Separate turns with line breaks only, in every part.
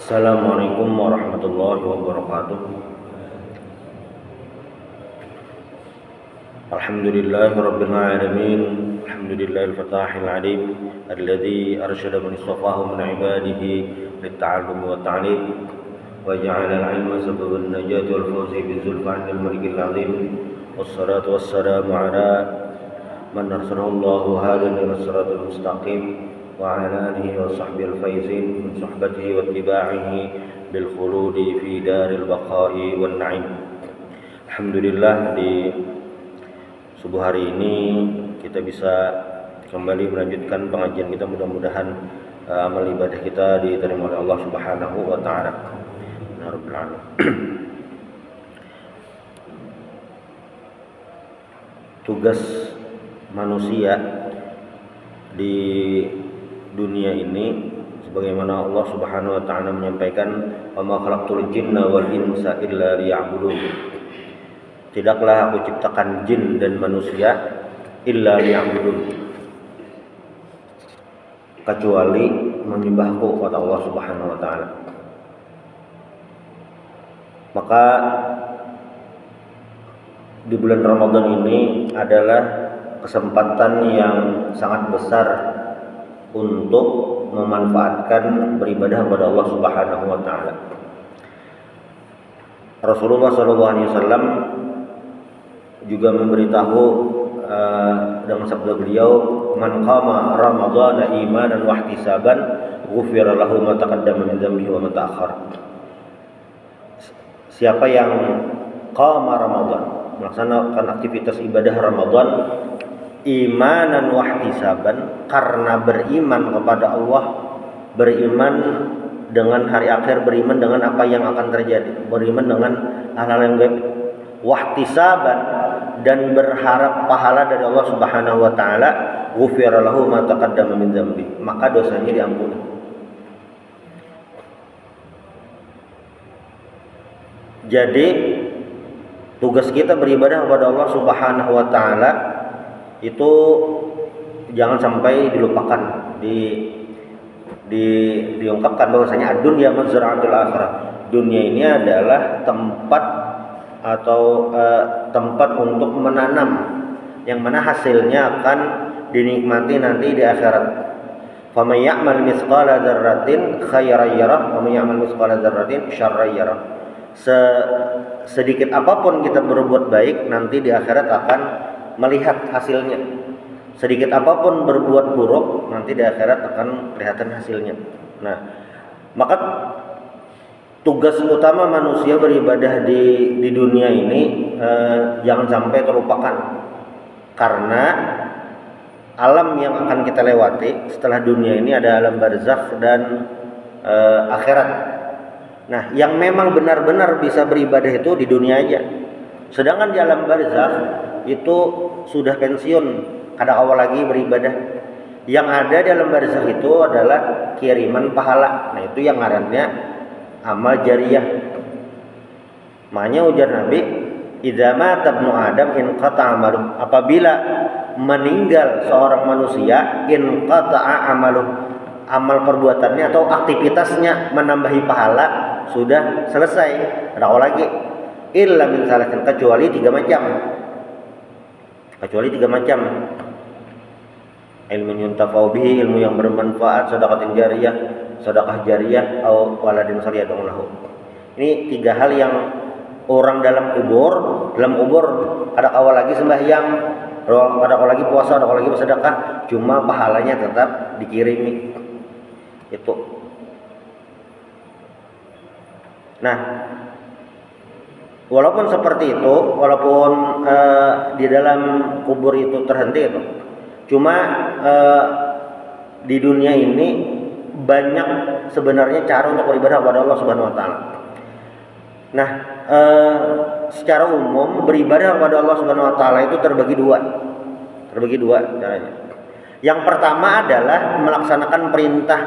Assalamualaikum warahmatullahi wabarakatuh. Alhamdulillahi rabbil alamin. Alhamdulillahil fatahil alim alladzi arsyada man istafahu min ibadihi lit-ta'allum wa ta'lim wa ja'ala al-'ilma sababan najati wal fawzi bi zulfanil malikil azim. Wassalatu wassalamu ala man arsalahu Allahu hadiyan ila siratal mustaqim وعلى آله وصحبه الفائزين من صحبته واتباعه بالخلود في دار البقاء والنعيم. Alhamdulillah, di subuh hari ini kita bisa kembali melanjutkan pengajian kita. Mudah-mudahan amal ibadah kita diterima oleh Allah Subhanahu wa taala. Tugas manusia di dunia ini, sebagaimana Allah Subhanahu wa taala menyampaikan, "Wa ma khalaqtul jinna wal insa illa liya'budun." Tidaklah aku ciptakan jin dan manusia illa liya'budun, kecuali menyembahku, kata Allah Subhanahu wa taala. Maka di bulan Ramadan ini adalah kesempatan yang sangat besar untuk memanfaatkan beribadah kepada Allah Subhanahu wa taala. Rasulullah SAW juga memberitahu dengan sabda beliau, "Man qama ramadhana imanan wa ihtisaban, ghufira lahu ma taqaddama min dhanbihi wa ma ta'akhkhar." Siapa yang qama Ramadan, melaksanakan aktivitas ibadah Ramadan imanan wahtisaban, karena beriman kepada Allah, beriman dengan hari akhir, beriman dengan apa yang akan terjadi, beriman dengan hal-hal yang gaib, wahtisaban, dan berharap pahala dari Allah Subhanahu wa taala, ghufira lahu ma taqaddama min dzambi, maka dosanya diampuni. Jadi tugas kita beribadah kepada Allah Subhanahu wa taala itu jangan sampai dilupakan, diungkapkan bahwasanya dunia mazra'atul akhirah. Dunia ini adalah tempat atau tempat untuk menanam, yang mana hasilnya akan dinikmati nanti di akhirat. Faman ya'mal mithqala dzarratin khairan yarah wa man ya'mal mithqala dzarratin syarran yarah. Sedikit apapun kita berbuat baik, nanti di akhirat akan melihat hasilnya. Sedikit apapun berbuat buruk, nanti di akhirat akan kelihatan hasilnya. Nah, maka tugas utama manusia beribadah di dunia ini jangan sampai terlupakan, karena alam yang akan kita lewati setelah dunia ini ada alam barzakh dan akhirat. Nah, yang memang benar-benar bisa beribadah itu di dunia aja. Sedangkan di alam barzakh itu sudah pensiun, kada awal lagi beribadah. Yang ada di alam barzakh itu adalah kiriman pahala. Nah, itu yang ngarannya amal jariyah. Makanya ujar Nabi, "Idza mata ibnu Adam inqata'a amaluh." Apabila meninggal seorang manusia, inqata'a amaluh, amal perbuatannya atau aktivitasnya menambahi pahala sudah selesai, kada awal lagi. Illa min salatin, kecuali tiga macam. Ilmu yuntafa'u bihi, ilmu yang bermanfaat, sedekah jariyah, atau waladin salihun lahu. Ini tiga hal yang orang dalam kubur ada awal lagi sembahyang, ada awal lagi puasa, ada awal lagi bersedekah, cuma pahalanya tetap dikirimi. Itu. Nah, walaupun seperti itu, walaupun di dalam kubur itu terhenti itu, cuma di dunia ini banyak sebenarnya cara untuk beribadah kepada Allah Subhanahu wa taala. Nah, secara umum beribadah kepada Allah Subhanahu wa taala itu terbagi dua caranya. Yang pertama adalah melaksanakan perintah.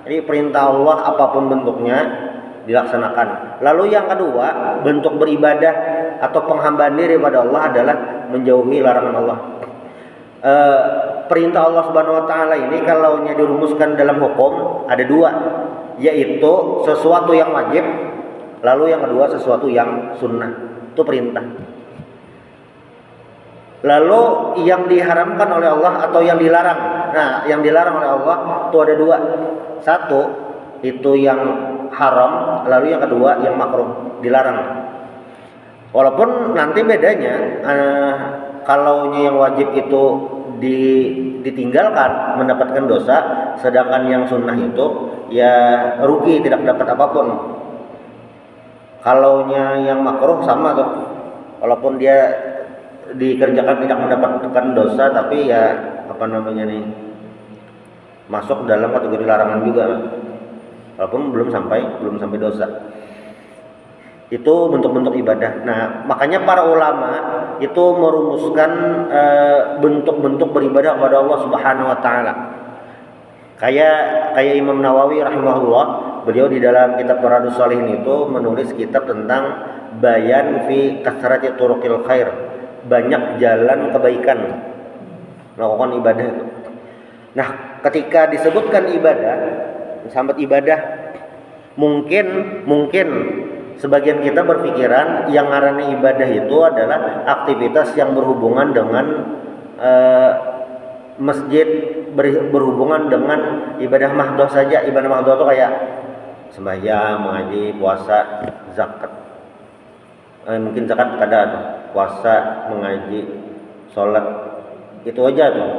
Jadi perintah Allah apapun bentuknya dilaksanakan. Lalu yang kedua, bentuk beribadah atau penghambaan diri kepada Allah adalah menjauhi larangan Allah. perintah Allah Subhanahu wa taala ini kalau dirumuskan dalam hukum ada dua. yaitu sesuatu yang wajib, lalu yang kedua sesuatu yang sunnah, itu perintah. Lalu yang diharamkan oleh Allah atau yang dilarang. Nah, yang dilarang oleh Allah itu ada dua. Satu itu yang haram, lalu yang kedua yang makruh, dilarang. Walaupun nanti bedanya, kalau yang wajib itu ditinggalkan mendapatkan dosa, sedangkan yang sunnah itu ya rugi, tidak dapat apapun. Kalau yang makruh sama tuh, walaupun dia dikerjakan tidak mendapatkan dosa, tapi ya apa namanya nih, masuk dalam kategori larangan juga, walaupun belum sampai dosa. Itu bentuk-bentuk ibadah. Nah, makanya para ulama itu merumuskan bentuk-bentuk beribadah kepada Allah Subhanahu wa taala. Kayak Imam Nawawi rahimahullah, beliau di dalam kitab Riyadhus Shalihin itu menulis kitab tentang bayan fi kasrati turuqil khair, banyak jalan kebaikan, melakukan ibadah itu. Nah, ketika disebutkan ibadah, sahabat ibadah, mungkin sebagian kita berpikiran yang ngarannya ibadah itu adalah aktivitas yang berhubungan dengan masjid, berhubungan dengan ibadah mahdoh saja. Ibadah mahdoh itu kayak sembahyang, mengaji, puasa, zakat. Mungkin zakat ada, puasa, mengaji, sholat, itu aja tuh.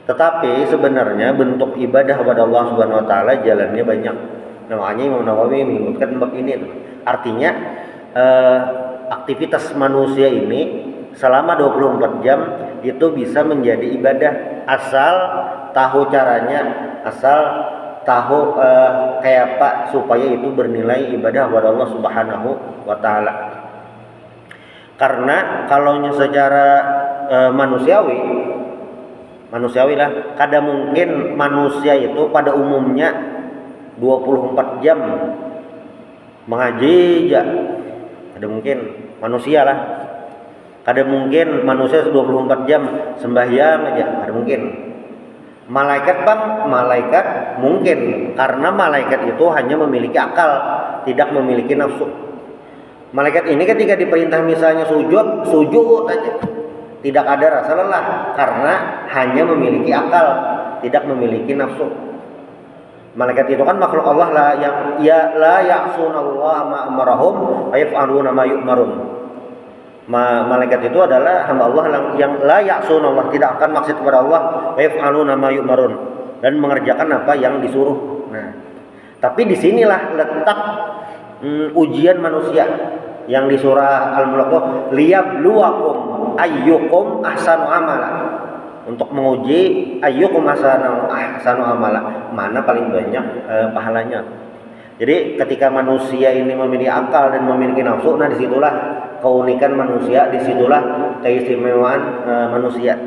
Tetapi sebenarnya bentuk ibadah kepada Allah Subhanahu wa taala jalannya banyak. Nah, makanya Imam Nawawi menyebutkan bab ini tuh. Artinya aktivitas manusia ini selama 24 jam itu bisa menjadi ibadah asal tahu caranya, asal tahu kayak apa supaya itu bernilai ibadah kepada Allah Subhanahu wa taala. Karena kalau secara manusiawi lah, kadang mungkin manusia itu pada umumnya 24 jam mengaji aja. Ada mungkin manusia lah. Ada mungkin manusia 24 jam sembahyang aja, ada mungkin. Malaikat mungkin, karena malaikat itu hanya memiliki akal, tidak memiliki nafsu. Malaikat ini ketika diperintah misalnya sujud aja, tidak ada rasa lelah karena hanya memiliki akal, tidak memiliki nafsu. Malaikat itu kan makhluk Allah lah, yang ya la ya'sunallaha ma amarahum wa yaf'aluna ma yu'marun. Malaikat itu adalah hamba Allah yang la ya'sunallah, tidak akan maksud kepada Allah, wa yaf'aluna ma yu'marun, dan mengerjakan apa yang disuruh. Nah, tapi disinilah letak ujian manusia yang di surah Al-Mulk, liyabluwakum ayyukum ahsanu amala, untuk menguji ayyukum ahsanu amala, mana paling banyak pahalanya. Jadi ketika manusia ini memiliki akal dan memiliki nafsu, nah disitulah keunikan manusia, disitulah keistimewaan manusia.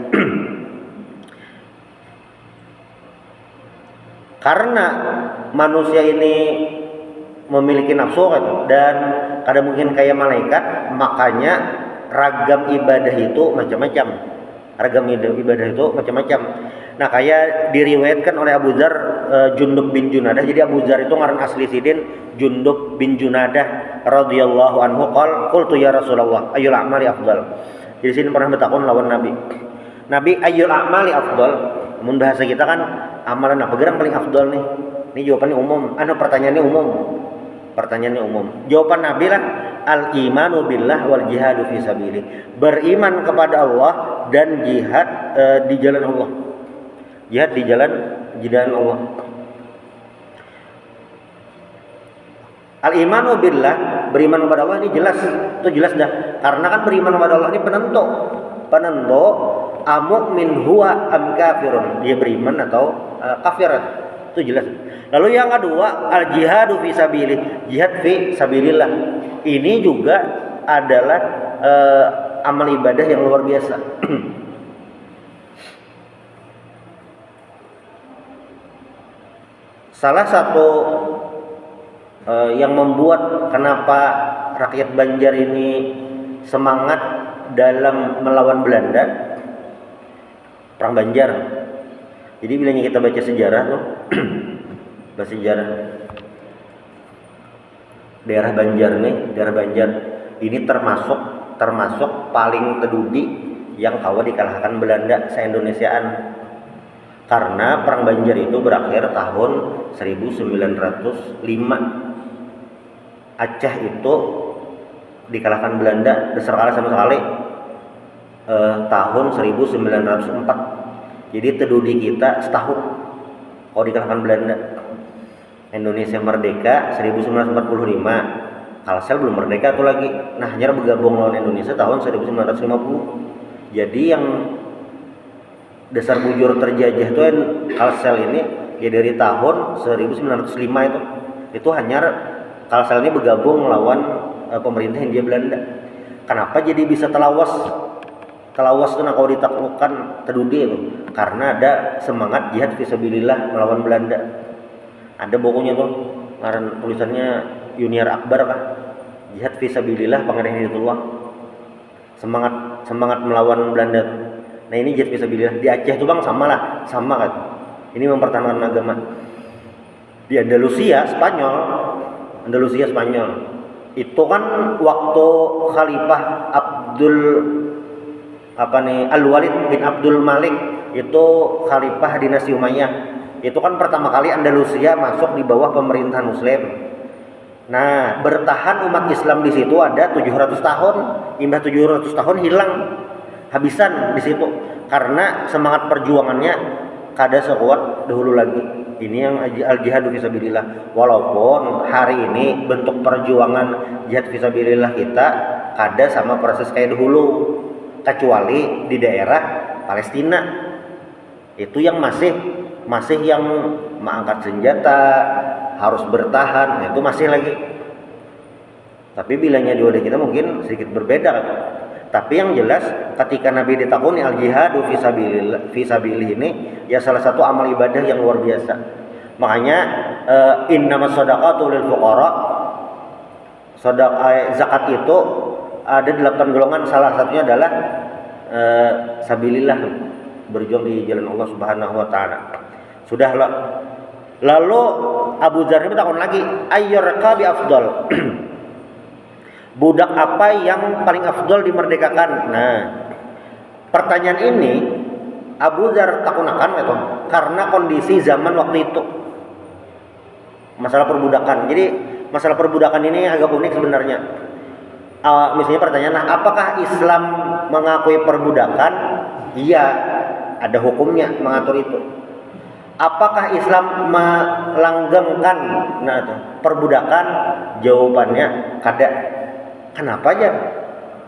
Karena manusia ini memiliki nafsu dan kadang mungkin kayak malaikat, makanya ragam ibadah itu macam-macam. Nah, kayak diriwayatkan oleh Abu Dzar, Jundub bin Junadah. Jadi Abu Dzar itu ngaran asli sidin Jundub bin Junadah radhiyallahu anhu qultu ya Rasulullah ayyul a'mali afdal. Jadi sini pernah bertakon lawan Nabi ayyul a'mali afdal. Mun bahasa kita kan amalan apa gerang paling afdal nih. Ini jawabannya umum. Pertanyaannya umum. Jawaban Nabi lah al-imanu billah wal jihadu fi sabilih. Beriman kepada Allah dan jihad di jalan Allah. Jihad di jalan Allah. Al-imanu billah, beriman kepada Allah ini jelas. Itu jelas dah. Karena kan beriman kepada Allah ini penentu amu'min huwa am kafirun. Dia beriman atau kafir. Itu jelas. Lalu yang kedua, al-jihadu fi sabilillah, jihad fi sabilillah. Ini juga adalah amal ibadah yang luar biasa. Salah satu yang membuat kenapa rakyat Banjar ini semangat dalam melawan Belanda, perang Banjar. Jadi bilangnya kita baca sejarah tuh, baca sejarah. daerah Banjar nih, daerah Banjar ini termasuk paling tedudi yang kawa dikalahkan Belanda se-Indonesiaan. Karena perang Banjar itu berakhir tahun 1905. Aceh itu dikalahkan Belanda besar kali sama sekali tahun 1904. Jadi tedudi kita setahun kalau dikalahkan Belanda. Indonesia merdeka 1945, Kalsel belum merdeka tuh lagi. Nah, hanya bergabung lawan Indonesia tahun 1950. Jadi yang dasar bujur terjajah itu Kalsel ini ya dari tahun 1905 itu hanya Kalsel ini bergabung melawan pemerintah Hindia Belanda. Kenapa jadi bisa telawas itu kalau ditaklukkan tedudi itu? Karena ada semangat jihad fisabilillah melawan Belanda. Ada bukunya tuh, ngaran tulisannya Yuniar Akbar kah? Jihad fisabilillah Pangeran Hidayatullah. Semangat melawan Belanda. Nah, ini jihad fisabilillah di Aceh tuh Bang sama kan. Ini mempertahankan agama. Di Andalusia Spanyol. Itu kan waktu Khalifah Al-Walid bin Abdul Malik itu khalifah dinasti Umayyah. Itu kan pertama kali Andalusia masuk di bawah pemerintahan Muslim. Nah, bertahan umat Islam di situ ada 700 tahun. Imbah 700 tahun hilang habisan di situ karena semangat perjuangannya kada sekuat dahulu lagi. Ini yang al-jihadu fisabilillah. Walaupun hari ini bentuk perjuangan jihad fisabilillah kita kada sama proses kayak dahulu, kecuali di daerah Palestina. Itu yang masih yang mengangkat senjata, harus bertahan, itu masih lagi. Tapi bilangnya di wadah kita mungkin sedikit berbeda kan? Tapi yang jelas ketika Nabi ditakuni al-jihadu fisabilillah ini ya salah satu amal ibadah yang luar biasa. Makanya innamas shadaqatu lil fuqara, zakat itu ada 8 golongan, salah satunya adalah sabilillah, berjuang di jalan Allah Subhanahu wa taala. Sudah lah. Lalu Abu Dzar ini takon lagi, ayyurqabi afdal. Budak apa yang paling afdal dimerdekakan? Nah, pertanyaan ini Abu Dzar takunakan itu karena kondisi zaman waktu itu. Masalah perbudakan. Jadi masalah perbudakan ini agak unik sebenarnya. Misalnya pertanyaan, apakah Islam mengakui perbudakan? Iya, ada hukumnya mengatur itu. Apakah Islam melanggengkan perbudakan? Jawabannya kada. Kenapa aja?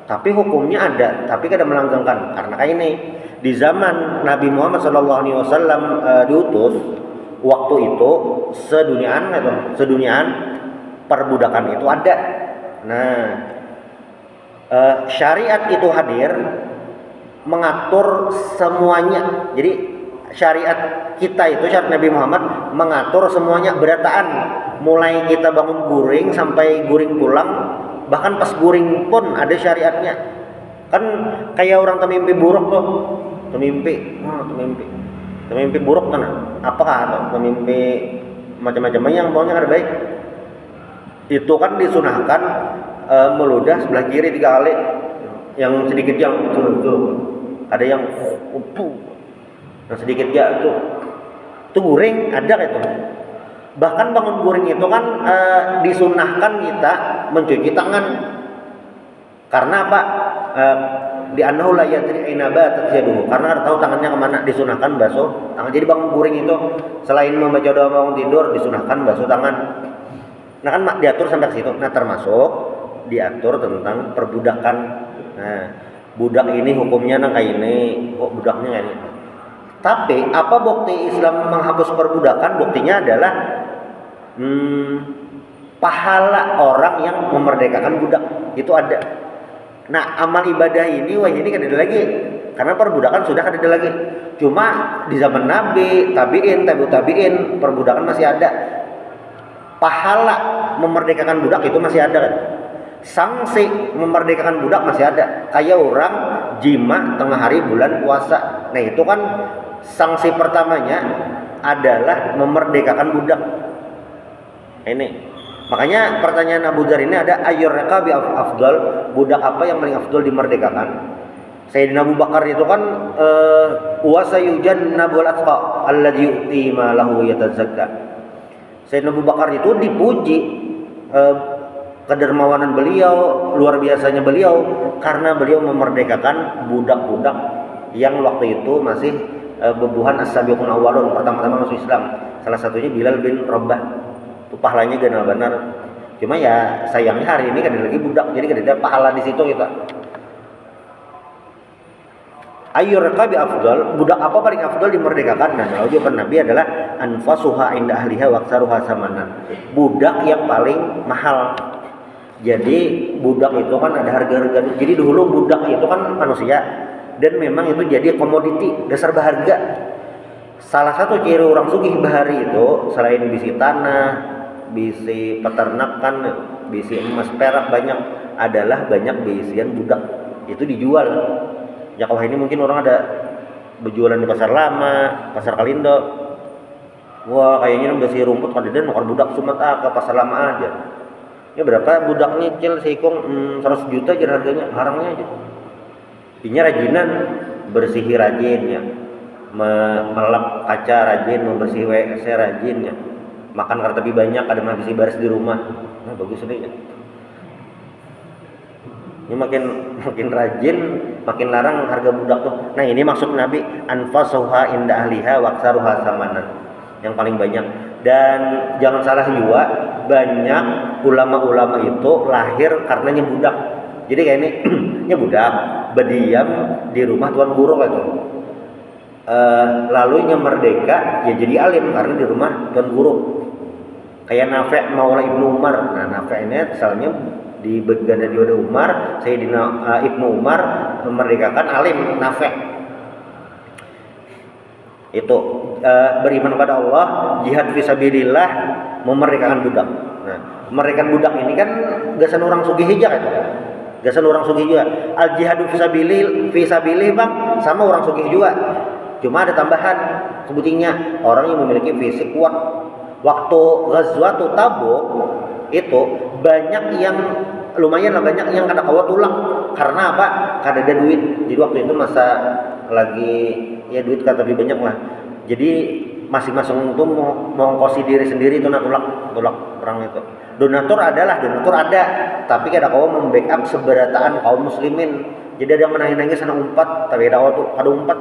Tapi hukumnya ada, tapi kada melanggengkan. Karena kayak ini di zaman Nabi Muhammad SAW diutus, waktu itu seduniaan perbudakan itu ada. Nah, syariat itu hadir mengatur semuanya. Jadi syariat kita itu, syariat Nabi Muhammad mengatur semuanya berataan, mulai kita bangun guring sampai guring pulang, bahkan pas guring pun ada syariatnya. Kan kayak orang temimpi buruk tuh, temimpi buruk kan? Apakah temimpi macam-macam yang baunya kada baik? Itu kan disunahkan meludah sebelah kiri 3 kali, yang sedikit yang tuh. Ada yang yang sedikit ya tuh guring ada itu. Bahkan bangun guring itu kan disunahkan kita mencuci tangan. Karena apa? Di annahu la yadri aina batat yaduhu. Karena tahu tangannya kemana, disunahkan basuh tangan. Jadi bangun guring itu selain membaca doa bangun tidur disunahkan basuh tangan. Nah kan diatur sampai ke situ. Nah termasuk diatur tentang perbudakan. Nah, budak ini hukumnya kayak ini, kok budaknya kayak ini. Tapi apa bukti Islam menghapus perbudakan? Buktinya adalah pahala orang yang memerdekakan budak itu ada. Nah, amal ibadah ini ini kan ada lagi. Karena perbudakan sudah ada lagi. Cuma di zaman Nabi, tabi'in, perbudakan masih ada. Pahala memerdekakan budak itu masih ada kan. Sanksi memerdekakan budak masih ada. Kayak orang jima tengah hari bulan puasa. Nah, itu kan sanksi pertamanya adalah memerdekakan budak. Ini Makanya pertanyaan Abu Dzar ini ada ayyur riqabi afdal, budak apa yang paling afdal dimerdekakan? Sayyidina Abu Bakar itu kan wa sayujannabul atqa alladzi yu'ti ma lahu yatazakka. Sayyidina Abu Bakar itu dipuji kedermawanan beliau, luar biasanya beliau karena beliau memerdekakan budak-budak yang waktu itu masih bebuhan as-sabiqun awwalun, pertama-tama masuk Islam. Salah satunya Bilal bin Rabah. Itu pahalanya gana benar. Cuma ya sayangnya hari ini kan lagi budak, jadi kan ada pahala di situ kita. Ayyur riqabi afdal, budak apa paling afdal dimerdekakan? Nah, kalau jawaban Nabi adalah anfasuha inda ahliha wa aktsaruha samanan. Budak yang paling mahal. Jadi budak itu kan ada harga-harga. Jadi dulu budak itu kan manusia dan memang itu jadi komoditi, dasar berharga. Salah satu ciri orang sugih bahari itu selain bisi tanah, bisi peternakan, bisi emas perak banyak, adalah banyak bisian budak. Itu dijual. Ya kalau ini mungkin orang ada berjualan di pasar lama, pasar Kalindo. Wah kayaknya besi rumput kadang makan budak sumat ke pasar lama aja. Ya berapa budak nyicil seikong 100 juta aja harganya, haramnya aja. Ini rajinan, bersihi rajin ya. Melap kaca rajin, membersih WC rajin ya. Makan karena banyak, ada mah bisi baris di rumah. Nah bagus ini ya. Ini makin rajin, makin larang harga budak tuh. Nah ini maksud Nabi anfasuha inda ahliha wa aktsaruha samanan, yang paling banyak. Dan jangan salah juga, banyak ulama-ulama itu lahir karenanya budak. Jadi kayak ini budak berdiam di rumah tuan guru gitu. Lalu merdeka ya jadi alim karena di rumah tuan guru. Kayak Nafi' Maula Ibnu Umar. Nah Nafi' ini misalnya di bagian dari Umar, Sayyidina Ibnu Umar memerdekakan alim Nafi'. Itu beriman kepada Allah, jihad fisabilillah, memerdekakan budak. Nah, memerdekakan budak ini kan gasan orang sugih aja kan. Gasan orang sugih juga. Al jihadu fisabilillah Bang, sama orang sugih juga. Cuma ada tambahan sebutnya orang yang memiliki fisik kuat. Waktu Ghazwatul Tabuk itu banyak yang lumayan lah, banyak yang kada kawa tulang. Karena apa? Kada ada duit. Jadi waktu itu masa lagi ya duit kada lebih banyak lah. Jadi masing-masing itu mau ngkosi diri sendiri itu tulak perang itu. Donatur ada, tapi kada kawa membackup seberataan kaum muslimin. Jadi ada yang menangis-nangis sana umpat, tapi kada kawa tuh kada umpat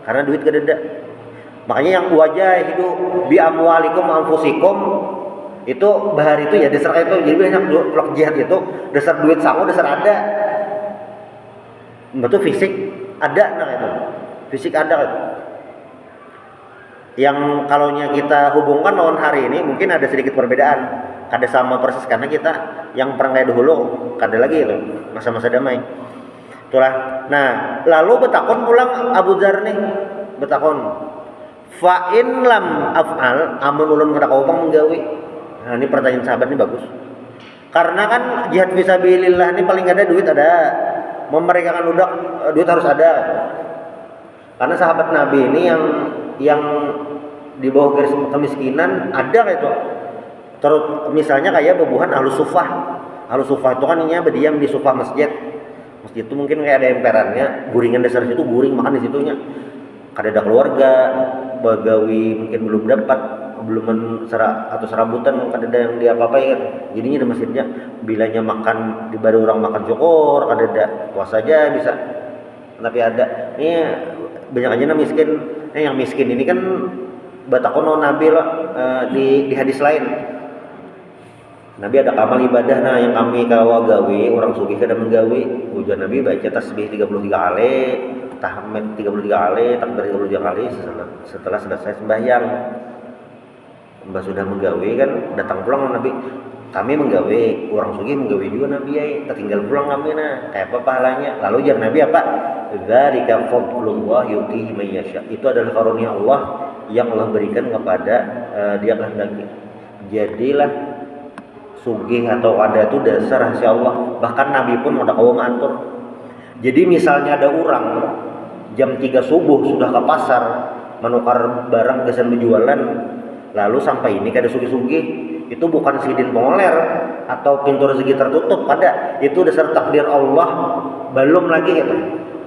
karena duit kada ada. Makanya yang wajah hidup bi amwalikum anfusikum itu bahar itu ya dasar itu. Jadi banyak blok jihad itu dasar duit sangu, dasar ada. Betul fisik ada nah itu. Fisik ada gitu. Yang kalaunya kita hubungkan lawan hari ini mungkin ada sedikit perbedaan. Kada sama persis karena kita yang perang kayak dahulu kada lagi itu masa-masa damai. Itulah. Nah, lalu betakon pulang Abu Dzar nih. Betakon fa in lam af'al amun ulun kada kaupang menggawi. Nah, ini pertanyaan sahabat ini bagus. Karena kan jihad fisabilillah ini paling ada duit ada. Memerdekakan budak duit harus ada. Karena sahabat Nabi ini yang di bawah garis kemiskinan ada kayak itu. Terus misalnya kayak bebuhan Ahlus Sufah. Ahlus Sufah itu kan ini berdiam di sufah masjid. Masjid itu mungkin kayak ada emperannya, guringan dasar situ guring makan di situnya. Kada ada keluarga, bagawi mungkin belum dapat, belum atau serabutan kada ada yang diapa-apain kan. Jadinya di masjidnya bilanya makan di baru orang makan syukur, kada ada puasa aja bisa. Tapi ada. Ini banyak aja nah miskin. Yang miskin ini kan batakono Nabi loh di hadis lain. Nabi ada kamal ibadah nah yang kami kawa gawe orang sugih kada menggawe. Ujar Nabi baca tasbih 33 kali, tahmid 33 kali, takbir 33 kali setelah selesai sembahyang. Mbak sudah menggawe kan datang pulang Nabi. Kami menggawe, orang sugih menggawe juga Nabi ya. Tertinggal pulang kami nah. Kayak apa pahalanya? Lalu jar Nabi apa? Dzalika fadlullah yutihi may yasha. Itu adalah karunia Allah yang Allah berikan kepada dia kehendaki. Jadilah sugih atau ada itu dasar rahasia Allah. Bahkan Nabi pun ada kaum ngatur. Jadi misalnya ada orang jam 3 subuh sudah ke pasar menukar barang gesan berjualan, lalu sampai ini kada sugih-sugih itu bukan sidin pengoler atau pintu rezeki tertutup, pada itu dasar takdir Allah, belum lagi gitu.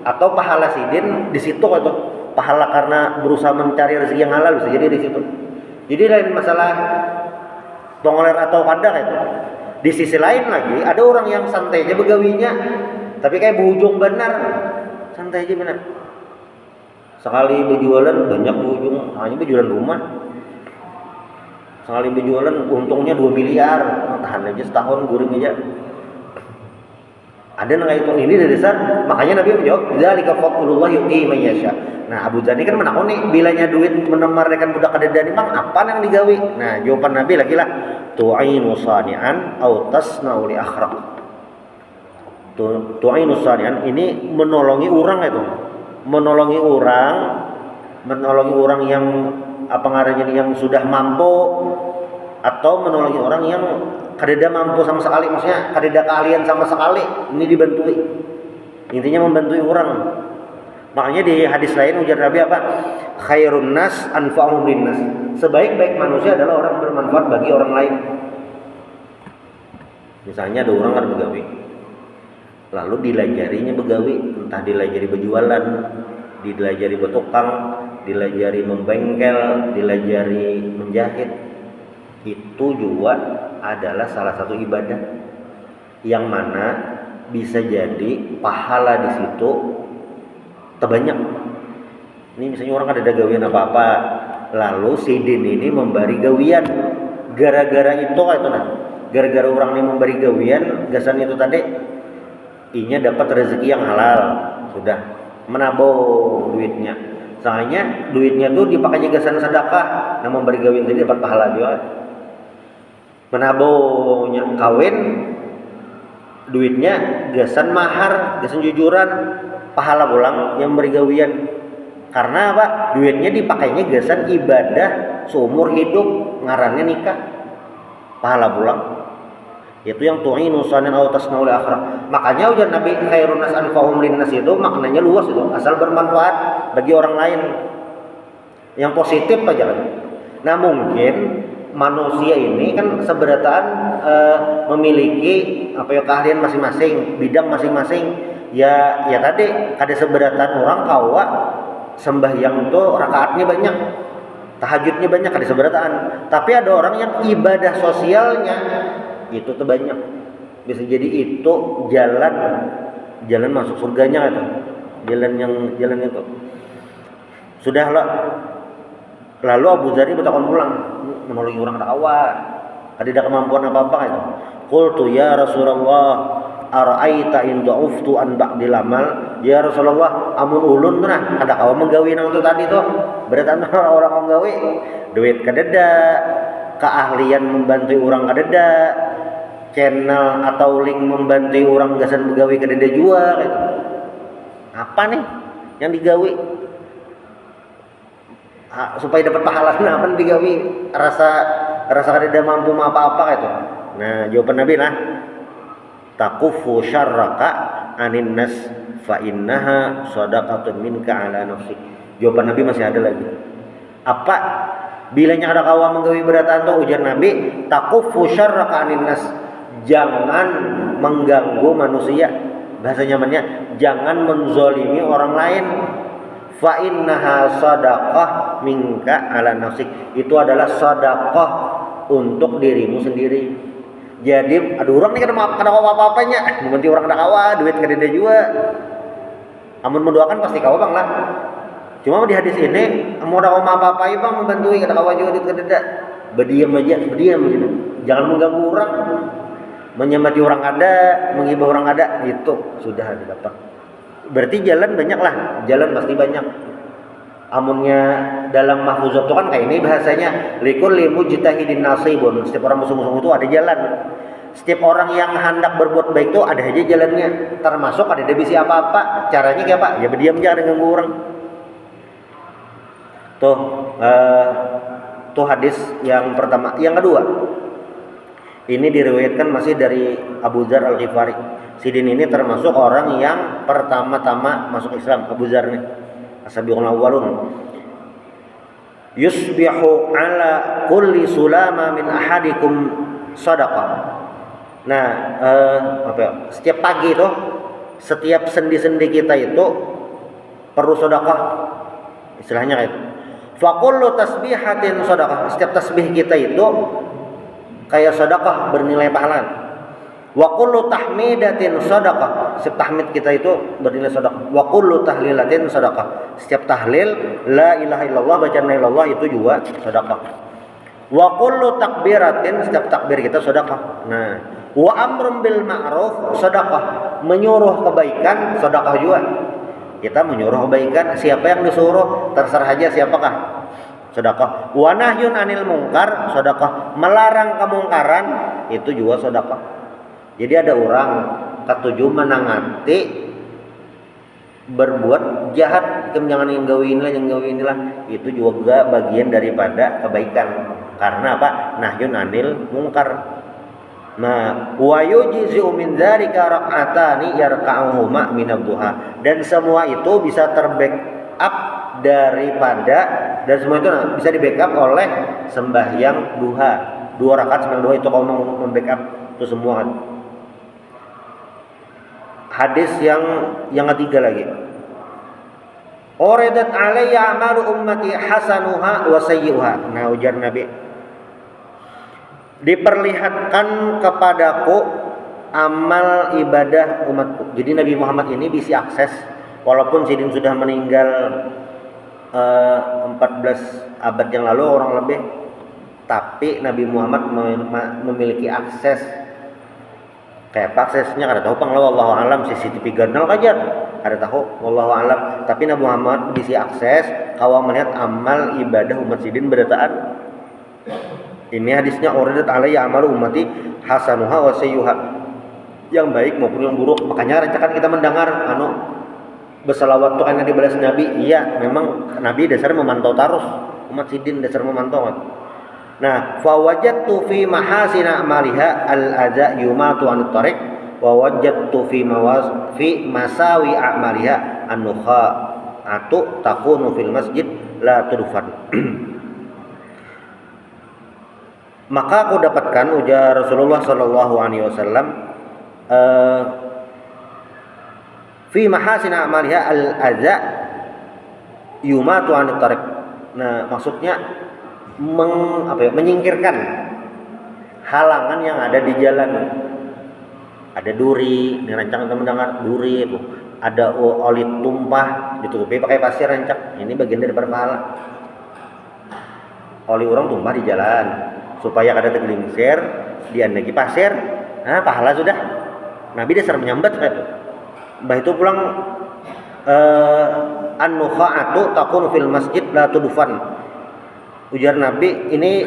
Atau pahala sidin di situ gitu, pahala karena berusaha mencari rezeki yang halal bisa jadi di situ. Jadi lain masalah pengoler atau kada gitu. Di sisi lain lagi ada orang yang santai aja begawinya, tapi kayak berujung benar, santai aja benar. Sekali berjualan banyak berujung, hanya berjualan rumah. Sekali berjualan untungnya 2 miliar, tahan aja setahun guring aja. Ada yang itu ini dari dasar, makanya Nabi menjawab, "Dzalika fadlullah yu'ti man yasha." Nah, Abu Dzar ini kan menakoni bilanya duit menemarkan budak kadedani mang apa yang digawe? Nah, jawaban Nabi lagi lah, tu'ainu sani'an aw tasna'u li akhraq. Tu'ainu sani'an ini menolongi orang itu. Menolongi orang yang apa ngarannya yang sudah mampu, atau menolongi orang yang kadeda mampu sama sekali, maksudnya kadeda keahlian sama sekali, ini dibantui. Intinya membantui orang. Makanya di hadis lain ujar Nabi apa? Khairun nas anfa'uhum linnas. Sebaik-baik manusia adalah orang bermanfaat bagi orang lain. Misalnya ada orang kan begawi, lalu dilajarinya begawi, entah dilajari berjualan, dilajari bertukang, dilajari membengkel, dilajari menjahit. Itu juga adalah salah satu ibadah yang mana bisa jadi pahala di situ terbanyak. Ini misalnya orang ada gawian apa-apa, lalu si din ini memberi gawian, gara-gara itu gara-gara orang ini memberi gawian, gasan itu tadi, inya dapat rezeki yang halal, sudah menabung duitnya. Soalnya duitnya tuh dipakainya gasan sedekah, nah memberi gawian tadi dapat pahala juga. Menabungnya kawin, duitnya gasan mahar, gasan jujuran, pahala pulang yang memberi gawian. Karena apa? Duitnya dipakainya gasan ibadah seumur hidup, ngarannya nikah, pahala pulang. Itu yang tu'inu sanan aw tasna'u li akhraq. Makanya ujar Nabi khairun nas anfa'uhum linnas itu maknanya luas itu, asal bermanfaat bagi orang lain. Yang positif aja kan. Nah, mungkin manusia ini kan seberataan memiliki apa ya keahlian masing-masing, bidang masing-masing. Ya tadi ada seberatan orang kawa sembahyang tuh rakaatnya banyak, tahajudnya banyak, ada seberatan. Tapi ada orang yang ibadah sosialnya itu tuh banyak. Bisa jadi itu jalan masuk surganya itu. Jalan itu. Sudahlah. Lalu Abu Dzar bertakon pulang, menolongi orang dakwah. Ada kemampuan apa-apa itu. Qultu ya Rasulullah, ara'aita in da'uftu an ba'dil amal? Ya Rasulullah, amun ulun nah ada kawa menggawi nang tu tadi tuh. Berarti orang menggawi duit kadeda, keahlian membantu orang kadeda, channel atau link membantu orang gasan begawi kadeda juga gitu. Apa nih yang digawi? Supaya dapat pahala apa digawi rasa kadeda mampu apa-apa gitu. Nah, jawaban Nabi lah takufu syarraka anin nas fa innaha shadaqatun minka ala nafsik. Jawaban Nabi masih ada lagi. Apa bilanya ada kawa menggawi beratan tuh ujar Nabi takufu syarraka anin nas, jangan mengganggu manusia. Bahasa nyamannya jangan menzolimi orang lain. Fa innaha shadaqah minka ala nafsik. Itu adalah sedekah untuk dirimu sendiri. Jadi ada orang nih kada apa-apanya, membantu orang kada kawa, duit kadeda juga. Amun mendoakan pasti kawa bang lah. Cuma di hadis ini, mau ada apa-apa bang membantu kada kawa juga duit kadeda. Berdiam aja. Jangan mengganggu orang. Menyemati orang ada, menghibah orang ada, itu sudah dapat. Berarti jalan banyak lah, jalan pasti banyak. Amunnya dalam mahfuzat itu kan kayak ini bahasanya likulli mujtahidin nasibun. Setiap orang musuh-musuh itu ada jalan. Setiap orang yang hendak berbuat baik itu ada aja jalannya. Termasuk ada bisi apa-apa. Caranya kayak apa? Ya berdiam aja, dengan orang. Tuh hadis yang pertama. Yang kedua, ini diriwayatkan masih dari Abu Dzar Al-Ghifari. Sidin ini termasuk orang yang pertama-tama masuk Islam, Abu Dzar nih. As-sabiqun awwalun. yusbihu ala kulli sulama min ahadikum sadaqah. Nah, setiap pagi itu, setiap sendi-sendi kita itu perlu sedekah, istilahnya kayak itu. Fa kullu tasbihatin sedekah, setiap tasbih kita itu kayak sedekah, bernilai pahala. Wa kullu tahmidatin sedekah, setiap tahmid kita itu bernilai sedekah. Wa kullu tahlilatin sedekah, setiap tahlil la ilaha illallah, bacaan la ilaha illallah itu juga sedekah. Wa kullu takbiratin, setiap takbir kita sedekah. Nah, wa amrun bil ma'ruf sedekah, menyuruh kebaikan sedekah juga. Kita menyuruh kebaikan, siapa yang disuruh terserah aja siapakah, sedekah. Wa nahyun anil munkar sedekah, melarang kemungkaran itu juga sedekah. Jadi ada orang katuju menangati berbuat jahat, jangan yang gawin itu juga bagian daripada kebaikan. Karena apa? Nahyun anil munkar. Nah, wa yujzi'u min dzalika rak'atani yarka'uhuma min ad-duha. Dan semua itu bisa terbackup daripada, dan semua itu bisa di-backup oleh sembahyang duha. 2 rakaat sembahyang duha itu kalau mau membackup itu semua. Hadis yang ketiga lagi. Uridat alayya amalu ummati hasanuha wa sayyi'uha. Nah, ujar Nabi, diperlihatkan kepadaku amal ibadah umatku. Jadi Nabi Muhammad ini bisa akses, walaupun Sidin sudah meninggal 14 abad yang lalu orang lebih, tapi Nabi Muhammad memiliki akses. Kayak aksesnya kada tahu pang wallahu alam, CCTV ganal kajar kada tahu wallahu alam, tapi Nabi Muhammad bisa akses kalau melihat amal ibadah umat Sidin berdataan. Ini hadisnya uridat alayya amalu ummati hasanuha wa sayyuha, yang baik maupun yang buruk. Makanya rancakan kita mendengar bersalawat tuh karena dibalas Nabi. Iya, memang Nabi dasar memantau terus, umat Sidin dasar memantau. Nah, fa wajadtu fi mahasina amaliha al-adza yumatu anit tariq wa wajadtu fi masawi a'maliha an-nukha'atu takunu fil masjid la tudfan. Maka aku dapatkan, ujar Rasulullah sallallahu alaihi wasallam, fi mahasina amaliha al-adza yumatu anit tariq. Nah, maksudnya menyingkirkan halangan yang ada di jalan. Ada duri, ini rancang teman dengar duri itu. Ada oli tumpah ditutupi pakai pasir rancak. Ini bagian dari pahala. Oli orang tumpah di jalan supaya kada tergelincir, diandegi pasir. Nah, pahala sudah. Nabi dasar menyambat itu. Mbah itu pulang an-nukha'atu takunu fil masjid la tudfan. Ujar Nabi, ini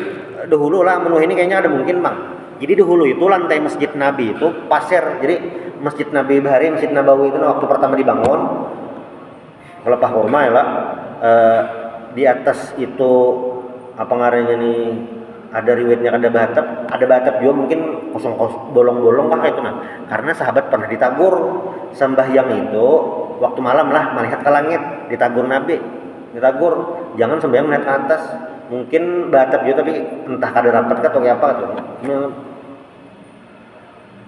dahulu lah menu ini kayaknya ada mungkin bang. Jadi dahulu itu lantai masjid Nabi itu pasir. Jadi masjid Nabi Bahari, masjid Nabawi itu waktu pertama dibangun, kelepah koma ya lah. Di atas itu apa ngarannya nih, ada riwayatnya ada batap juga mungkin kosong bolong-bolong kah itu nah. Karena sahabat pernah ditagur sembahyang itu waktu malam lah melihat ke langit, ditagur Nabi, jangan sembahyang melihat ke atas. Mungkin batap juga tapi entah kada rapat atau kayak apa tuh.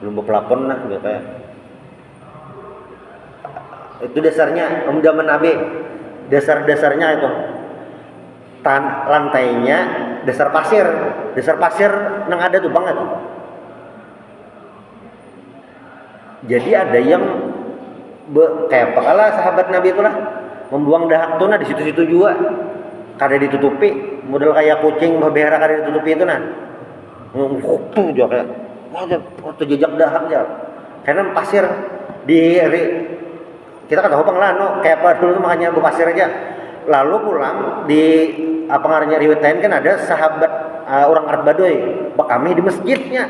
Belum pelapon lah gitu kayak. Itu dasarnya zaman Nabi. Dasar-dasarnya itu lantainya dasar pasir nang ada tuh banget. Jadi ada yang kayak apa kalah sahabat Nabi itulah membuang dahak tuh nah di situ-situ juga. Kada ditutupi, model kayak kucing berbehara kada ditutupi itu nah. Tuh juga kayak waktu jejak dahak aja. Karena pasir kita kan tahu penglan kayak apa dulu tuh makanya berpasir aja. Lalu pulang di apa ngarannya riwayat lain kan ada sahabat orang Arab Baduy bekami di masjidnya.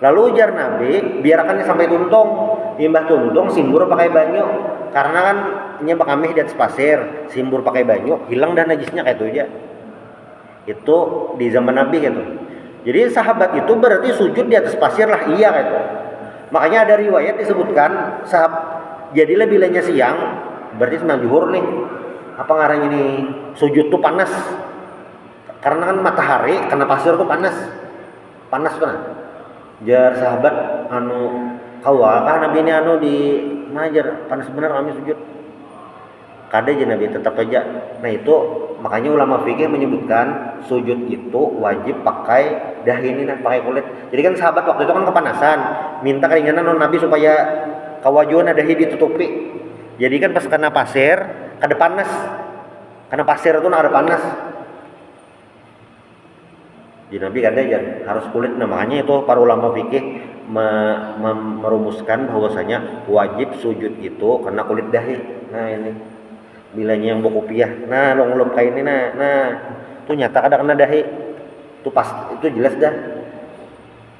Lalu ujar Nabi, biarkan sampai tuntung, imbah tuntung simbur pakai banyu. Karena kan nyebak kami di atas pasir, simbur pakai banyu, hilang dan najisnya kayak itu aja. Itu di zaman Nabi gitu. Jadi sahabat itu berarti sujud di atas pasir lah, iya kayak itu. Makanya ada riwayat disebutkan jadi lebih lainnya siang, berarti sembilan zuhur nih. Apa ngarang ini? sujud tuh panas. Karena kan matahari kena pasir tuh panas. Panas kan. Jar sahabat anu kawa kan Nabi ini anu di majar panas bener kami sujud. Kada aja Nabi tetap aja. Nah itu makanya ulama fikih menyebutkan sujud itu wajib pakai dahi ini nah pakai kulit. Jadi kan sahabat waktu itu kan kepanasan, minta keringanan Nabi supaya kawajuan dahi ditutupi. Jadi kan pas kena pasir, kada panas. Karena pasir itu ada panas. Jadi Nabi kada aja harus kulit. Nah makanya itu para ulama fikih merumuskan bahwasanya wajib sujud itu karena kulit dahi. Nah ini bilanya yang bokopiah. Nah longlop kayak ini nah itu nyata kada kena dahi. Itu pas itu jelas dah.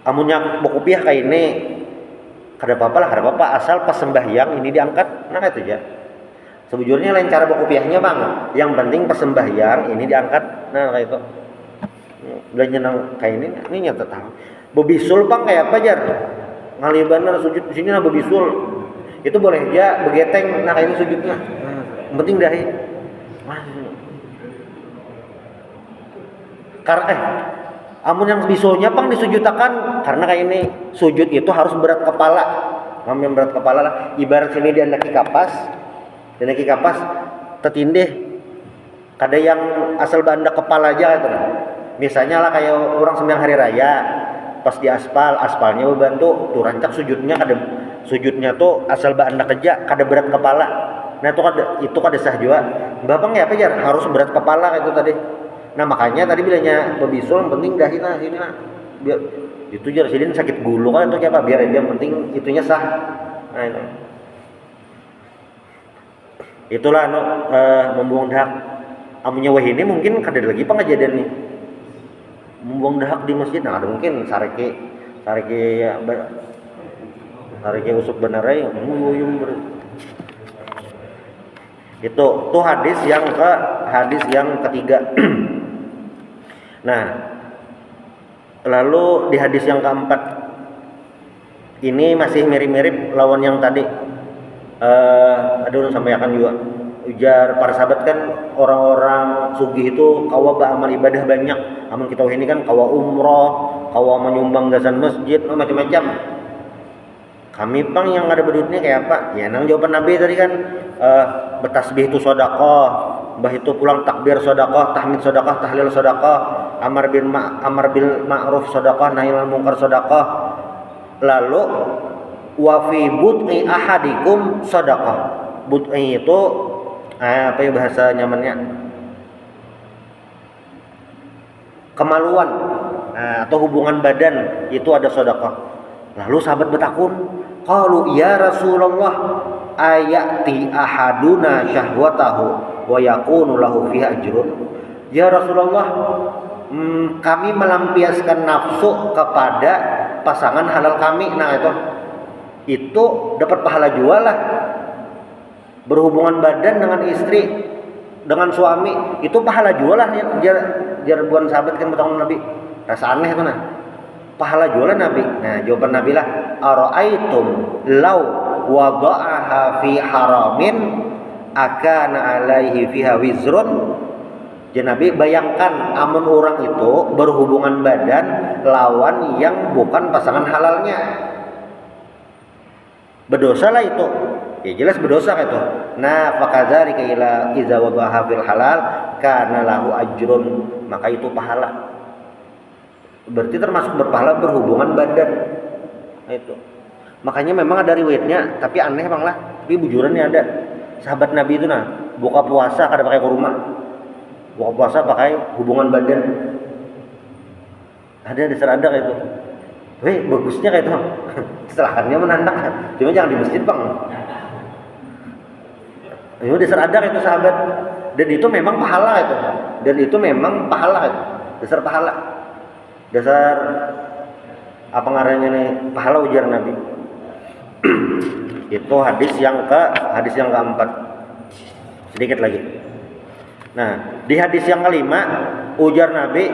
Amunnya bokopiah kayak ini kada apa-apa lah, kada apa-apa asal pas sembahyang ini diangkat. Nah itu aja. Sebujurnya lain cara bokopiahnya bang. Yang penting pas sembahyang ini diangkat. Nah kayak itu. Belanja nang kayak ini nyata tahu. Bebisul bang kayak apa jar? Ngalibanan sujud di sini nah bebisul. Itu boleh aja begeteng nah kayak ini sujudnya. Yang penting dahi. Karena amun yang bisulnya bang disujudkan karena kayak ini sujud itu harus berat kepala. Ngambil berat kepala lah. Ibarat sini dia naki kapas tetindih. Kada yang asal banda kepala aja gitu nah. Misalnya lah kayak orang sembahyang hari raya pas di aspalnya membantu tuh rancak sujudnya tuh asal banda kerja kada berat kepala. Nah itu kada sah juga. Bapak ya apa jar harus berat kepala itu tadi. Nah makanya tadi bilangnya bebisul penting dahi nah sini nah. Biar itu jar sidin sakit gulu kan itu apa biar dia penting itunya sah. Nah itu. Itulah membuang dahak. Amunnya wah ini mungkin kada lagi pengajadian nih. Membuang dahak di masjid nah ada mungkin sareke ya sareke usuk benerai nguyum itu tuh hadis yang ketiga. Nah lalu di hadis yang keempat ini masih mirip-mirip lawan yang tadi. Aduh sampaikan juga ujar para sahabat kan orang-orang sugih itu kawa beramal ibadah banyak. Amun kita ini kan kawa umroh, kawa menyumbang gasan masjid, macam-macam. Kami pang yang ada berduitnya kayak apa? Ya nang jawaban Nabi tadi kan bertasbih itu sedekah, bah itu pulang takbir sedekah, tahmid sedekah, tahlil sedekah, amar bil ma'ruf sedekah, nahi anil munkar sedekah. Lalu wa fi bud'i ahadikum sedekah. Bud'i itu apa ya bahasa nyamannya? Kemaluan atau hubungan badan itu ada sedekah. Lalu sahabat bertakun, qalu ya Rasulullah ayati ahaduna syahwatahu wa yakunu lahu fiha ajrun. Ya Rasulullah, kami melampiaskan nafsu kepada pasangan halal kami. Nah itu dapat pahala jual lah. Berhubungan badan dengan istri, dengan suami itu pahala jual lah. Jar buan sahabat kan bertanggung Nabi. Rasa aneh itu nah. Pahala jualan Nabi. Nah jawaban Nabi lah, ara'aitum law wada'aha fi haramin akana alaihi fiha wizrun. Jadi Nabi bayangkan amun orang itu berhubungan badan lawan yang bukan pasangan halalnya, berdosa lah itu. Ya jelas berdosa itu. Nah fakadzalika ila iza wada'aha fil halal kana lahu ajrun, maka itu pahala. Berarti termasuk berpahala berhubungan badan. Nah, itu. Makanya memang ada riwayatnya, tapi aneh bang lah. Tapi bujurannya ada. Sahabat Nabi itu nah buka puasa kada pakai kurma, buka puasa pakai hubungan badan. Ada dasar ada kayak itu. Weh bagusnya kayak itu. Kesalahannya menandak. Cuma jangan di masjid bang. Ini dasar ada kayak itu sahabat. Dan itu memang pahala itu. Dan itu memang pahala itu. Dasar pahala. Dasar apa ngarannya nih pahala ujar Nabi. Itu hadis yang keempat. Sedikit lagi. Nah, di hadis yang kelima ujar Nabi,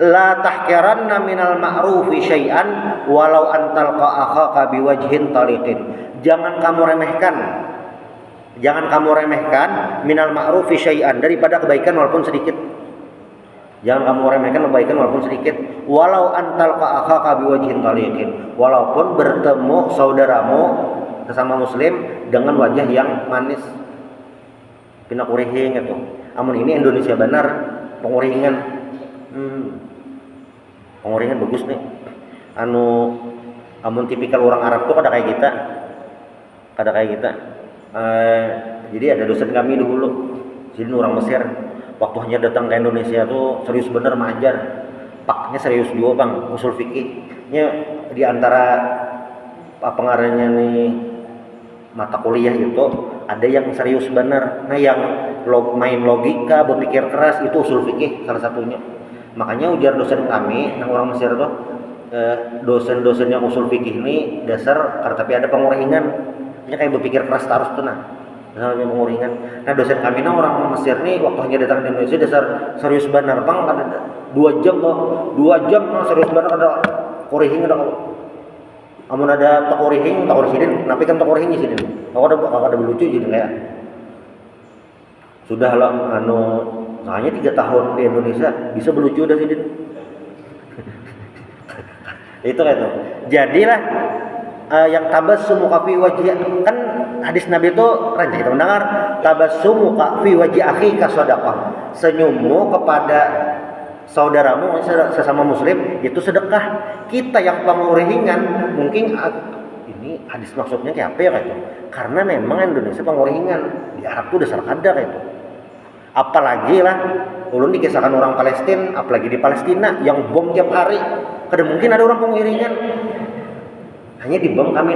la tahqiranna minal ma'rufi syai'an walau antal akhaka biwajhin taliqin. Jangan kamu remehkan Jangan kamu remehkan minal ma'rufi syai'an, daripada kebaikan walaupun sedikit. Jangan kamu remehkan kebaikan walaupun sedikit. Walau antal akhaka biwajhin taliqin, walaupun bertemu saudaramu sesama muslim dengan wajah yang manis. Pina kurihing itu. Amun ini Indonesia benar pengurihingan. Pengurihingan bagus nih. Amun tipikal orang Arab tuh kada kayak kita. Jadi ada dosen kami dulu, sini orang Mesir. Waktu hanya datang ke Indonesia tuh serius bener mengajar. Paknya serius juga bang, usul fikihnya di antara apa ngarannya nih mata kuliah itu ada yang serius bener. Nah yang main logika, berpikir keras itu usul fikih salah satunya. Makanya ujar dosen kami yang orang Mesir tuh dosen-dosen yang usul fikih ini dasar tapi ada pengurihingan. Ini kayak berpikir keras terus tuh misalnya penguringan. Nah dosen kami orang Mesir nih waktu hanya datang di Indonesia dasar serius benar bang, ada 2 jam serius benar ada kurihing ada. Amun ada tak kurihing kenapa kan tak kurihing sini? Ada lucu jadi kayak sudah lah hanya 3 tahun di Indonesia bisa berlucu udah sini. Itu kayak itu. Jadilah yang tabassumu fi wajhi, kan hadis Nabi itu ranjang kita mendengar tabassumu fi wajhi akhika shadaqah, senyummu kepada saudaramu sesama muslim itu sedekah. Kita yang pengurihingan mungkin ini hadis maksudnya kayak apa ya kayak itu, karena memang Indonesia pengurihingan, di Arab tuh dasar kada kayak itu. Apalagi lah ulun dikisahkan orang Palestina, apalagi di Palestina yang bom tiap hari, kada mungkin ada orang pengurihingan. Hanya di bom kami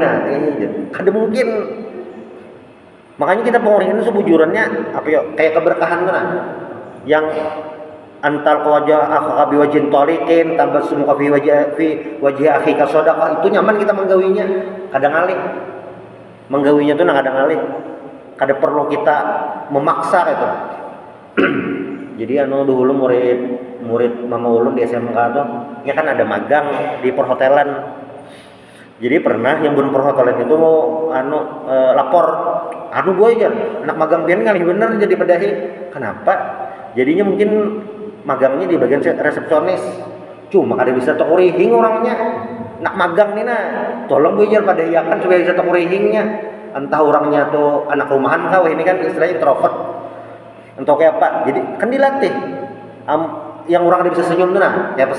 kada mungkin. Makanya kita pengurihingan sebujurannya apa ya kayak keberkahan kan, yang antal wajah akhaka biwajhin taliqin tabassum fi wajhi akhika shadaqah, itu nyaman kita menggawinya, kadang ngalih menggawinya tuh kadang ngalih, kada perlu kita memaksa gitu. Jadi dulu murid mama ulun di SMK tuh ya kan ada magang di perhotelan. Jadi pernah yang bun perhotelan itu mau lapor gue aja anak magang pian ngalih bener jadi pedahi. Kenapa? Jadinya mungkin magangnya di bagian resepsionis, cuma kada bisa tokurihing orangnya. Nak magang nih tolong gue aja padahiakan supaya bisa tokurihingnya. Entah orangnya tuh anak rumahan kau, ini kan istilahnya introvert. Untuk kayak apa? Jadi kan dilatih. Yang orang kada bisa senyum tuh kayak apa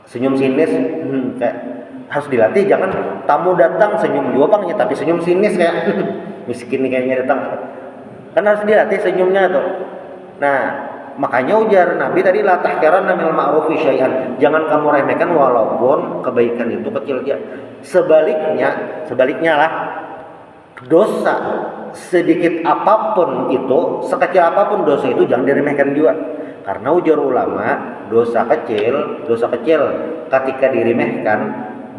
senyum sinis, kayak harus dilatih. Jangan tamu datang senyum juga bangnya tapi senyum sinis kayak miskin nih kayaknya datang, kan harus dilatih senyumnya tuh. Nah makanya ujar Nabi tadi la tahqiranna minal ma'rufi syai'an, jangan kamu remehkan walaupun kebaikan itu kecil ya. Sebaliknya lah, dosa sedikit apapun itu, sekecil apapun dosa itu jangan diremehkan juga. Karena ujar ulama, dosa kecil ketika diremehkan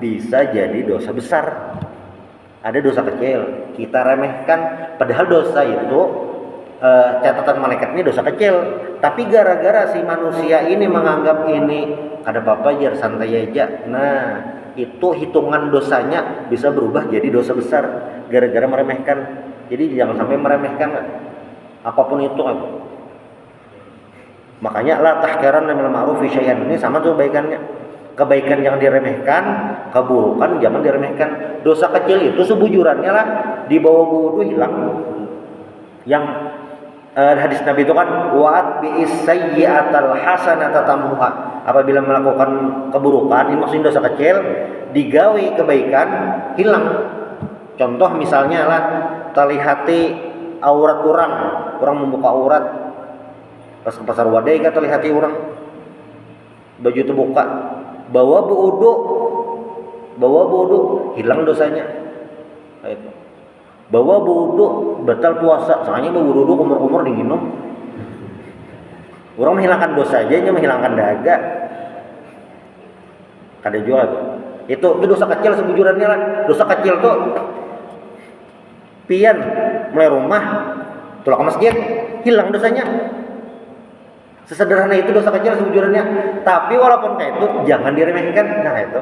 bisa jadi dosa besar. Ada dosa kecil kita remehkan, padahal dosa itu catatan malaikat ini dosa kecil, tapi gara-gara si manusia ini menganggap ini kada apa-apa jar santai aja. Nah, itu hitungan dosanya bisa berubah jadi dosa besar gara-gara meremehkan. Jadi jangan sampai meremehkan apapun itu kan. Makanya la tahqiranna minal ma'rufi syai'an, ini sama tuh kebaikannya. Kebaikan yang diremehkan, keburukan jangan diremehkan. Dosa kecil itu sebujurannya lah di bawah wudu hilang. Yang hadis Nabi itu kan wa'at bi'is sayyi'atal hasanata tamhuha. Apabila melakukan keburukan, ini maksudnya dosa kecil, digawe kebaikan hilang. Contoh misalnya lah terlihati aurat orang membuka aurat pas ke pasar wadai kan terlihati orang baju terbuka, bawa wudu hilang dosanya. Itu bawa wudu batal puasa, soalnya bawa wudu kumur-kumur diminum. Orang menghilangkan dosa aja, menghilangkan dahaga kada juga tuh. Itu dosa kecil sebujurannya lah. Dosa kecil tuh pian mulai rumah tulak ke masjid hilang dosanya. Sesederhana itu dosa kecil sebujurannya. Tapi walaupun kayak itu jangan diremehkan. Nah itu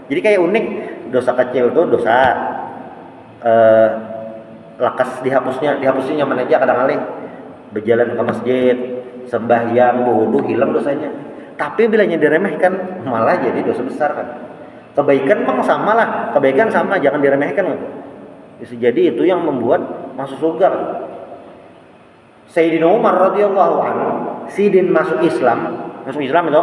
jadi kayak unik, dosa kecil tuh dosa eh, lakas dihapusnya nyaman aja kadang kali berjalan ke masjid, sembahyang, berwudu, hilang dosanya. Tapi bilanya diremehkan malah jadi dosa besar kan. Kebaikan memang sama lah, kebaikan sama, jangan diremehkan kan. Bisa jadi itu yang membuat masuk surga kan. Sayyidina Umar radhiyallahu anhu, Sidin masuk Islam itu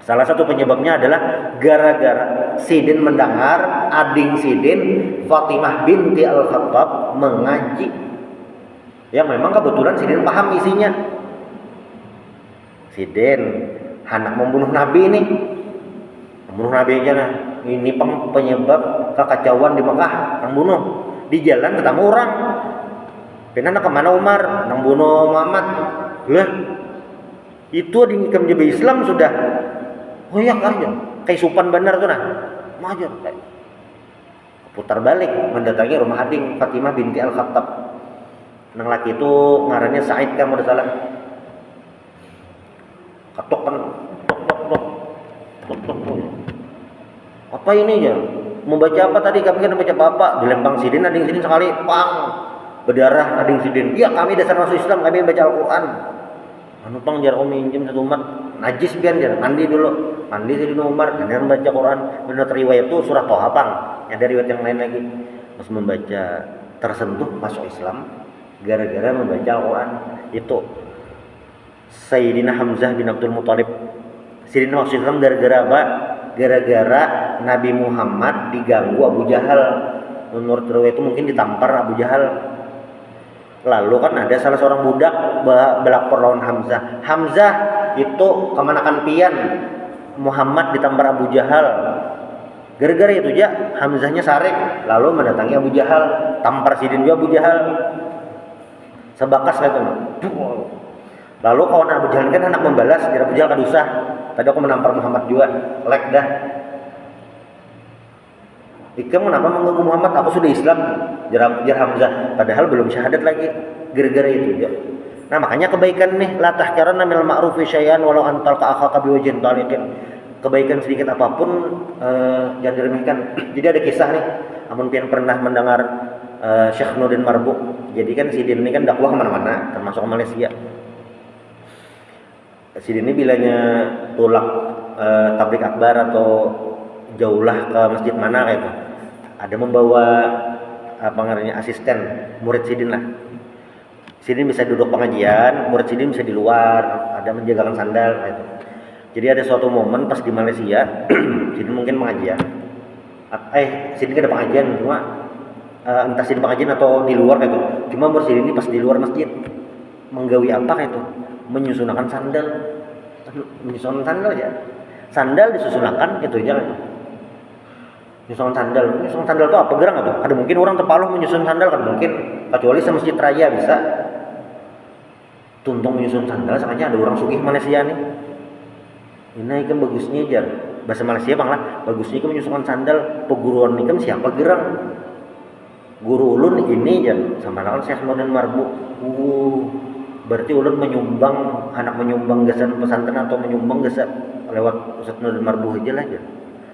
salah satu penyebabnya adalah gara-gara Sidin mendengar ading Sidin Fatimah binti Al-Khattab mengaji. Ya memang kebetulan Sidin paham isinya. Sidin anak membunuh Nabi ini. Membunuh Nabi aja nah. Ini penyebab kekacauan di Mekah, yang bunuh. Di jalan ketemu orang. Kenapa kemana Umar? Nang bunuh Muhammad. Lah, itu ading menjadi Islam sudah. Oh ya aja. Kayak supan benar tuh nah. Majar kayak. Putar balik mendatangi rumah ading Fatimah binti Al-Khattab. Nang laki itu ngarannya Said kan udah salah. Ketok kan. Tok. Apa ini aja? Membaca apa tadi? Kami kan membaca apa? Dilempang Sidin ading Sidin sekali, pang. Berdarah ading Sidin. Iya, kami dasar masuk Islam, kami baca Al-Qur'an. Anu pang jar om minjem satu umat. Najis pian jar, mandi dulu. Mandi Sidin Umar, kemudian baca Quran. Benar riwayat itu surah Toha pang. Ada riwayat yang lain lagi. Pas membaca tersentuh masuk Islam gara-gara membaca Al-Qur'an. Itu Sayyidina Hamzah bin Abdul Muthalib. Sidin masuk Islam gara-gara apa? Gara-gara Nabi Muhammad diganggu Abu Jahal. Menurut riwayat itu mungkin ditampar Abu Jahal. Lalu kan ada salah seorang budak belapor lawan Hamzah. Hamzah itu kemanakan pian Muhammad ditampar Abu Jahal. Gara-gara itu aja Hamzahnya sarik, lalu mendatangi Abu Jahal, tampar Sidin juga Abu Jahal. Sebakas gitu. Lalu kawan Abu Jahal kan anak membalas, jadi Abu Jahal kadusah. Tadi aku menampar Muhammad juga, lek dah. Ikam kenapa mengganggu Muhammad? Aku sudah Islam, jar Hamzah. Padahal belum syahadat lagi. Gara-gara itu ya. Nah makanya kebaikan nih, la tahqiranna minal ma'rufi syai'an walau antal ka akhaka biwajhin taliqin. Kebaikan sedikit apapun jangan diremehkan. Jadi ada kisah nih, amun pian pernah mendengar Syekh Nurdin Marbuk. Jadi kan Sidin ini kan dakwah kemana-mana, termasuk ke Malaysia. Sidin ini bilanya tulak tablik akbar atau jauhlah ke masjid mana kayak itu, ada membawa apa namanya asisten murid Sidin lah. Sidin bisa duduk pengajian, murid Sidin bisa di luar, ada menjagakan sandal kayak itu. Jadi ada suatu momen pas di Malaysia, Sidin mungkin pengajian. Sidin kan ada pengajian cuma entah Sidin pengajian atau di luar kayak itu. Cuma murid Sidin ini pas di luar masjid menggawi apa kayak itu? Menyusunkan sandal ya. Sandal disusunakan gitu aja kan. Nyusun sandal itu apa gerang atau? Ada mungkin orang terpaluh menyusun sandal kan mungkin, kecuali sama masjid raya bisa. Tuntung menyusun sandal, makanya ada orang sugih Malaysia nih. Ini kan bagusnya jar. Bahasa Malaysia bang lah, bagusnya kan menyusun sandal. Peguruan ini kan siapa gerang? Guru ulun ini jar, sama kan Syekh Nurdin Marbuk. Berarti ulun menyumbang, anak menyumbang gesan pesantren atau menyumbang gesan lewat Ustaz Nurdin Marbuk aja lah ya.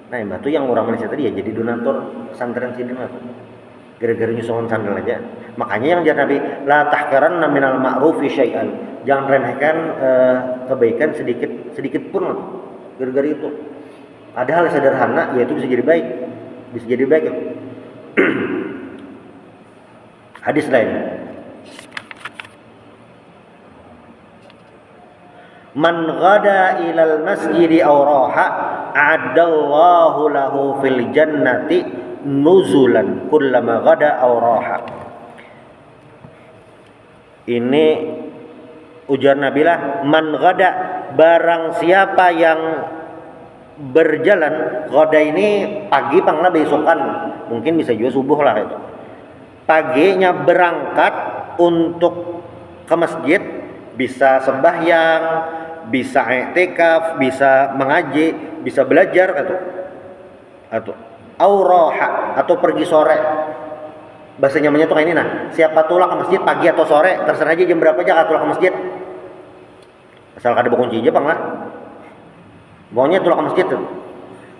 Nah itu yang orang Malaysia tadi ya jadi donatur pesantren Sidin lah. Gara-gara nyusungan sandal aja. Makanya yang jangan Nabi la tahqiranna minal ma'rufi syai'an. Jangan remehkan kebaikan sedikit pun lah. Gara-gara itu. Ada hal sederhana yaitu bisa jadi baik. Ya. Hadis lain. Man ghada ilal masjidi aw raha a'addallahu lahu fil jannati nuzulan kullama ghada aw raha. Ini ujar Nabi lah, man ghada, barang siapa yang berjalan. Ghada ini pagi pangna besokan, mungkin bisa juga subuh lah itu. Paginya berangkat untuk ke masjid, bisa sembahyang, bisa i'tikaf, bisa mengaji, bisa belajar atau auraha atau pergi sore. Bahasa nyamannya tuh kayak ini nah. Siapa tulah ke masjid pagi atau sore, terserah aja jam berapa aja tulah ke masjid. Asal kada kunci aja bang lah. Pokoknya tulah ke masjid tuh.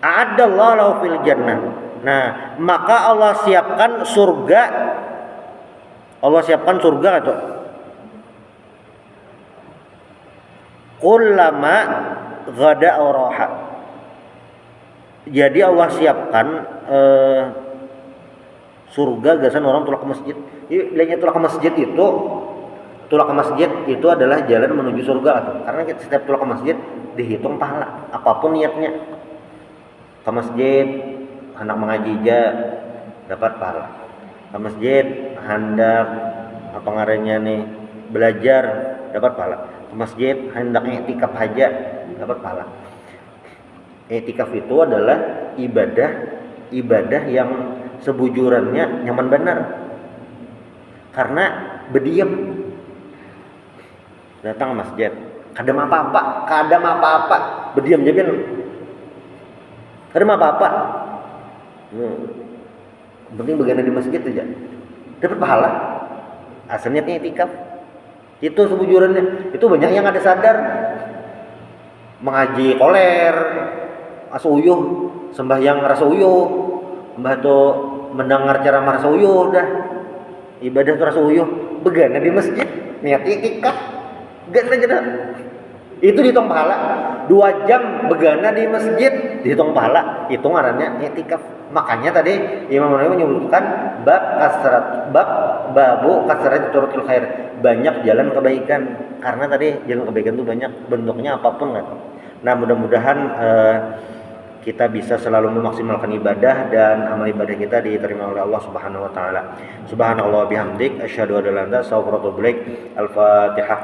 A'addallahu lahu fil jannah. Nah, maka Allah siapkan surga. Allah siapkan surga atau kullama ghada raha. Jadi Allah siapkan surga gasan orang tulak ke masjid. Lainnya tulak ke masjid itu adalah jalan menuju surga atau karena setiap tulak ke masjid dihitung pahala apapun niatnya. Ke masjid hendak mengaji dapat pahala. Ke masjid hendak apa ngarannya nih belajar dapat pahala. Ke masjid hendak i'tikaf haja dapat pahala. I'tikaf itu adalah ibadah yang sebujurannya nyaman benar. Karena berdiam datang ke masjid, kadang apa-apa, berdiam aja kadang apa-apa. Penting bagian di masjid aja dapat pahala. Asalnya i'tikaf itu sebujurannya. Itu banyak yang ada sadar mengaji koler asuyuh, sembahyang rasuyuh, mbah tuh mendengar ceramah rasuyuh dah. Ibadah tuh rasuyuh, begana di masjid, niat i'tikaf, gak saja dah. Itu dihitung pahala. 2 jam begana di masjid dihitung pahala. Itu ngarannya i'tikaf. Makanya tadi Imam Nawawi menyebutkan babu kasrat turuqil khair, banyak jalan kebaikan. Karena tadi jalan kebaikan itu banyak bentuknya apapun kan. Nah, mudah-mudahan kita bisa selalu memaksimalkan ibadah dan amal ibadah kita diterima oleh Allah Subhanahu wa taala. Subhanallah bihamdik asyhadu an la ilaha illa anta astaghfiruka wa atubu ilaik. Al-Fatihah.